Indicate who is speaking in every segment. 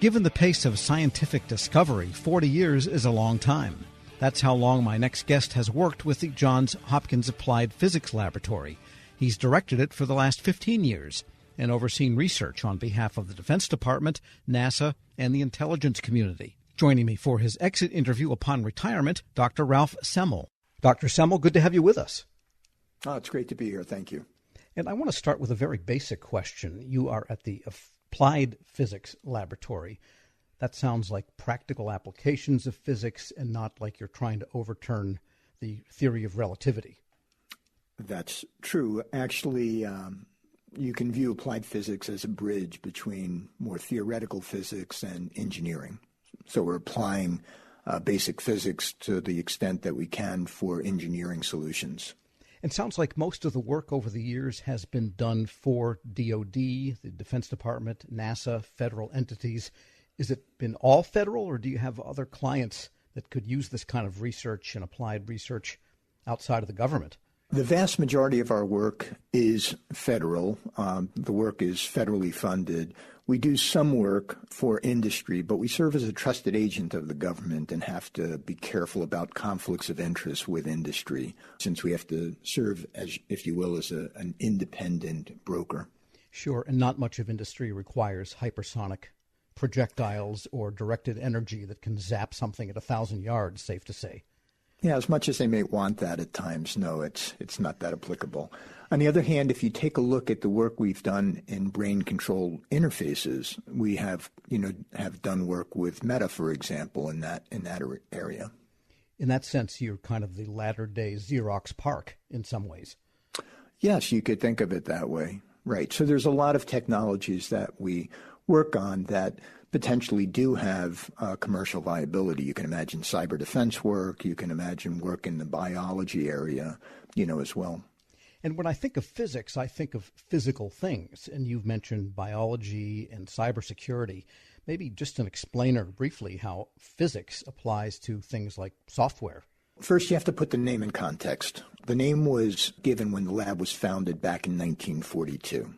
Speaker 1: Given the pace of scientific discovery, 40 years is a long time. That's how long my next guest has worked with the Johns Hopkins Applied Physics Laboratory. He's directed it for the last 15 years and overseen research on behalf of the Defense Department, NASA, and the intelligence community. Joining me for his exit interview upon retirement, Dr. Ralph Semmel. Dr. Semmel, good to have you with us.
Speaker 2: Oh, it's great to be here. Thank you.
Speaker 1: And I want to start with a very basic question. You are at the Applied Physics Laboratory. That sounds like practical applications of physics and not like you're trying to overturn the theory of relativity.
Speaker 2: That's true. Actually, you can view applied physics as a bridge between more theoretical physics and engineering. So we're applying basic physics to the extent that we can for engineering solutions.
Speaker 1: It sounds like most of the work over the years has been done for DOD, the Defense Department, NASA, federal entities. Has it been all federal, or do you have other clients that could use this kind of research and applied research outside of the government?
Speaker 2: The vast majority of our work is federal. The work is federally funded. We do some work for industry, but we serve as a trusted agent of the government and have to be careful about conflicts of interest with industry, since we have to serve, as, if you will, as an independent broker.
Speaker 1: Sure, and not much of industry requires hypersonic projectiles or directed energy that can zap something at 1,000 yards, safe to say.
Speaker 2: Yeah, as much as they may want that at times, no, it's not that applicable. On the other hand, if you take a look at the work we've done in brain control interfaces, we have done work with Meta, for example, in that area.
Speaker 1: In that sense, you're kind of the latter-day Xerox PARC in some ways.
Speaker 2: Yes, you could think of it that way. Right. So there's a lot of technologies that we work on that potentially do have commercial viability. You can imagine cyber defense work. You can imagine work in the biology area, as well.
Speaker 1: And when I think of physics, I think of physical things. And you've mentioned biology and cybersecurity. Maybe just an explainer briefly how physics applies to things like software.
Speaker 2: First, you have to put the name in context. The name was given when the lab was founded back in 1942.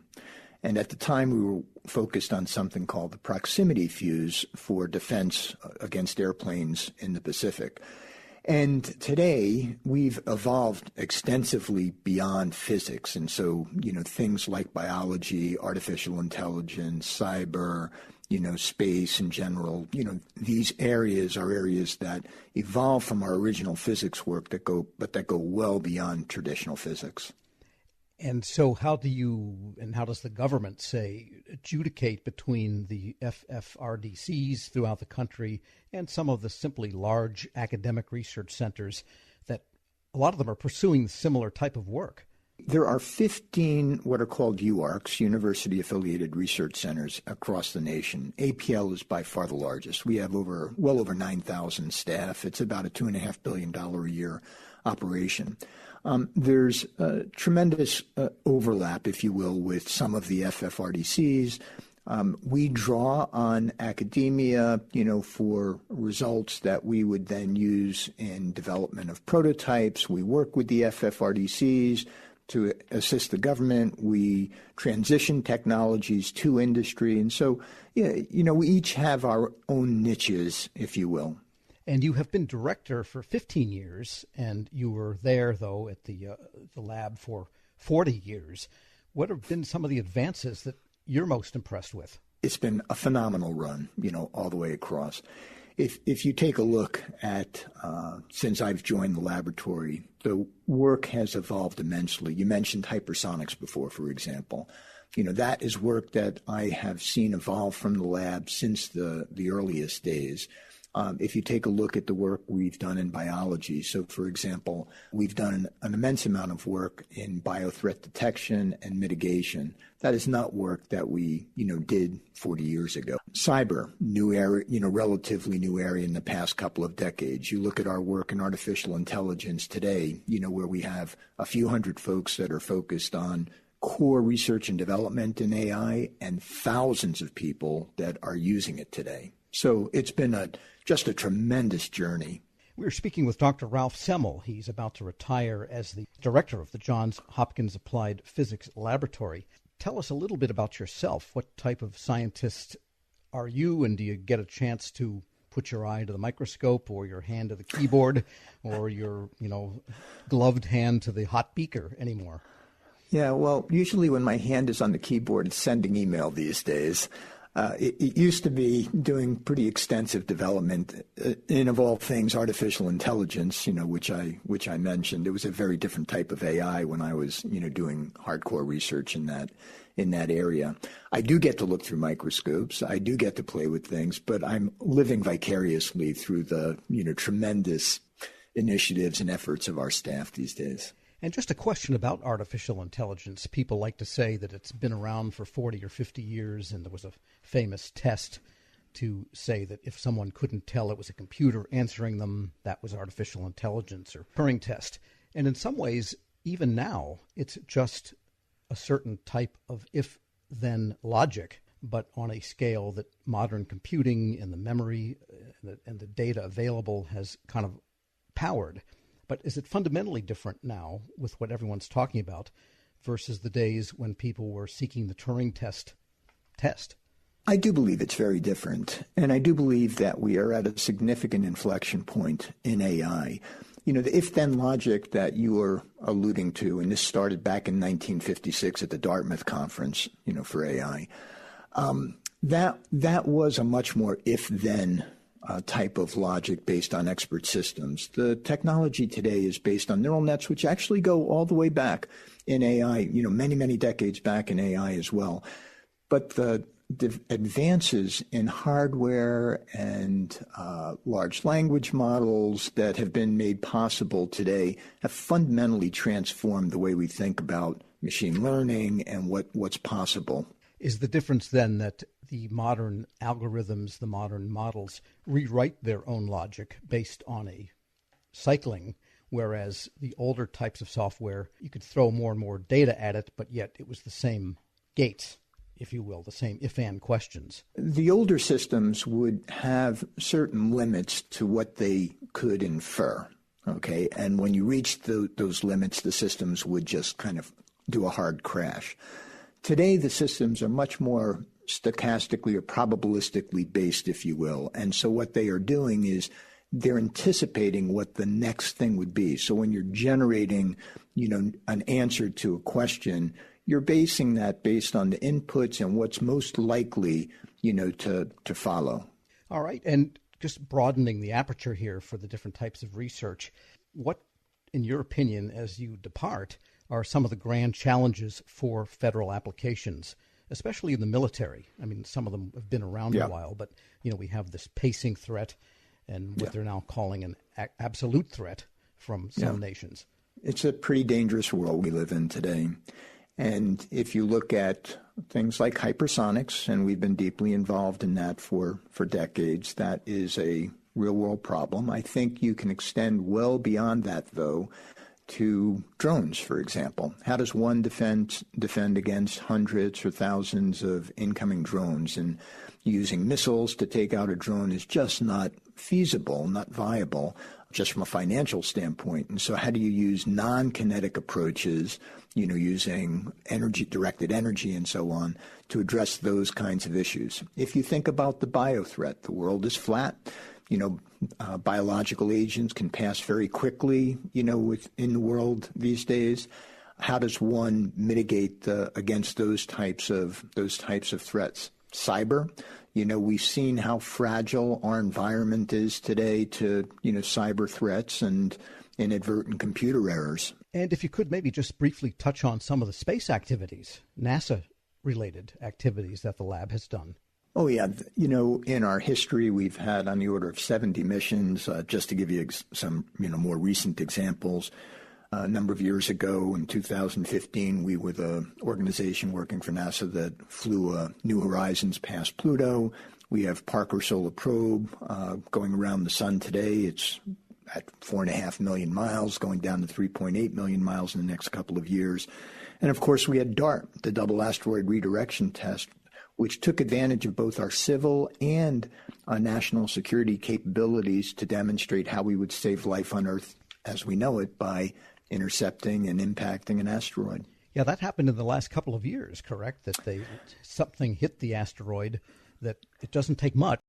Speaker 2: And at the time, we were focused on something called the proximity fuse for defense against airplanes in the Pacific. And today, we've evolved extensively beyond physics. And so, things like biology, artificial intelligence, cyber, space in general, these areas are areas that evolve from our original physics work that go well beyond traditional physics.
Speaker 1: And so how does the government, say, adjudicate between the FFRDCs throughout the country and some of the simply large academic research centers that a lot of them are pursuing similar type of work?
Speaker 2: There are 15 what are called UARCs, University-Affiliated Research Centers, across the nation. APL is by far the largest. We have well over 9,000 staff. It's about a $2.5 billion a year operation. There's tremendous overlap, if you will, with some of the FFRDCs. We draw on academia, for results that we would then use in development of prototypes. We work with the FFRDCs to assist the government. We transition technologies to industry. And so, we each have our own niches, if you will.
Speaker 1: And you have been director for 15 years, and you were there, though, at the lab for 40 years. What have been some of the advances that you're most impressed with?
Speaker 2: It's been a phenomenal run, all the way across. If you take a look at, since I've joined the laboratory, the work has evolved immensely. You mentioned hypersonics before, for example. That is work that I have seen evolve from the lab since the earliest days. If you take a look at the work we've done in biology, so for example, we've done an immense amount of work in biothreat detection and mitigation. That is not work that we, did 40 years ago. Cyber, new area, relatively new area in the past couple of decades. You look at our work in artificial intelligence today, where we have a few hundred folks that are focused on core research and development in AI and thousands of people that are using it today. So it's been just a tremendous journey.
Speaker 1: We're speaking with Dr. Ralph Semmel. He's about to retire as the director of the Johns Hopkins Applied Physics Laboratory. Tell us a little bit about yourself. What type of scientist are you, and do you get a chance to put your eye to the microscope or your hand to the keyboard or your, gloved hand to the hot beaker anymore?
Speaker 2: Yeah, well, usually when my hand is on the keyboard, it's sending email these days. It used to be doing pretty extensive development in, of all things, artificial intelligence, which I mentioned. It was a very different type of AI when I was, doing hardcore research in that area. I do get to look through microscopes. I do get to play with things, but I'm living vicariously through the, tremendous initiatives and efforts of our staff these days.
Speaker 1: And just a question about artificial intelligence. People like to say that it's been around for 40 or 50 years, and there was a famous test to say that if someone couldn't tell it was a computer answering them, that was artificial intelligence, or Turing test. And in some ways, even now, it's just a certain type of if-then logic, but on a scale that modern computing and the memory and the data available has kind of powered. But is it fundamentally different now with what everyone's talking about versus the days when people were seeking the Turing test?
Speaker 2: I do believe it's very different. And I do believe that we are at a significant inflection point in AI. The if-then logic that you were alluding to, and this started back in 1956 at the Dartmouth conference, for AI, that was a much more if-then type of logic based on expert systems. The technology today is based on neural nets, which actually go all the way back in AI, many, many decades back in AI as well. But the advances in hardware and large language models that have been made possible today have fundamentally transformed the way we think about machine learning and what's possible.
Speaker 1: Is the difference then that the modern algorithms, the modern models, rewrite their own logic based on a cycling, whereas the older types of software, you could throw more and more data at it, but yet it was the same gates, if you will, the same if-and questions?
Speaker 2: The older systems would have certain limits to what they could infer, okay? And when you reached those limits, the systems would just kind of do a hard crash. Today, the systems are much more stochastically or probabilistically based, if you will. And so what they are doing is they're anticipating what the next thing would be. So when you're generating, an answer to a question, you're basing that based on the inputs and what's most likely, to follow.
Speaker 1: All right. And just broadening the aperture here for the different types of research, what, in your opinion, as you depart, are some of the grand challenges for federal applications, especially in the military? I mean, some of them have been around a while, but, we have this pacing threat and what they're now calling an absolute threat from some nations.
Speaker 2: It's a pretty dangerous world we live in today. And if you look at things like hypersonics, and we've been deeply involved in that for decades, that is a real-world problem. I think you can extend well beyond that, though, to drones, for example. How does one defend against hundreds or thousands of incoming drones? And using missiles to take out a drone is just not feasible, not viable, just from a financial standpoint. And so how do you use non-kinetic approaches, using directed energy and so on, to address those kinds of issues? If you think about the bio threat, the world is flat. Biological agents can pass very quickly, within the world these days. How does one mitigate against those types of threats? Cyber, we've seen how fragile our environment is today to, cyber threats and inadvertent computer errors.
Speaker 1: And if you could maybe just briefly touch on some of the space activities, NASA-related activities that the lab has done.
Speaker 2: Oh, yeah. In our history, we've had on the order of 70 missions. Just to give you some, more recent examples, a number of years ago in 2015, we were the organization working for NASA that flew New Horizons past Pluto. We have Parker Solar Probe going around the sun today. It's at 4.5 million miles, going down to 3.8 million miles in the next couple of years. And, of course, we had DART, the Double Asteroid Redirection Test, which took advantage of both our civil and national security capabilities to demonstrate how we would save life on Earth as we know it by intercepting and impacting an asteroid.
Speaker 1: Yeah, that happened in the last couple of years, correct? That something hit the asteroid that it doesn't take much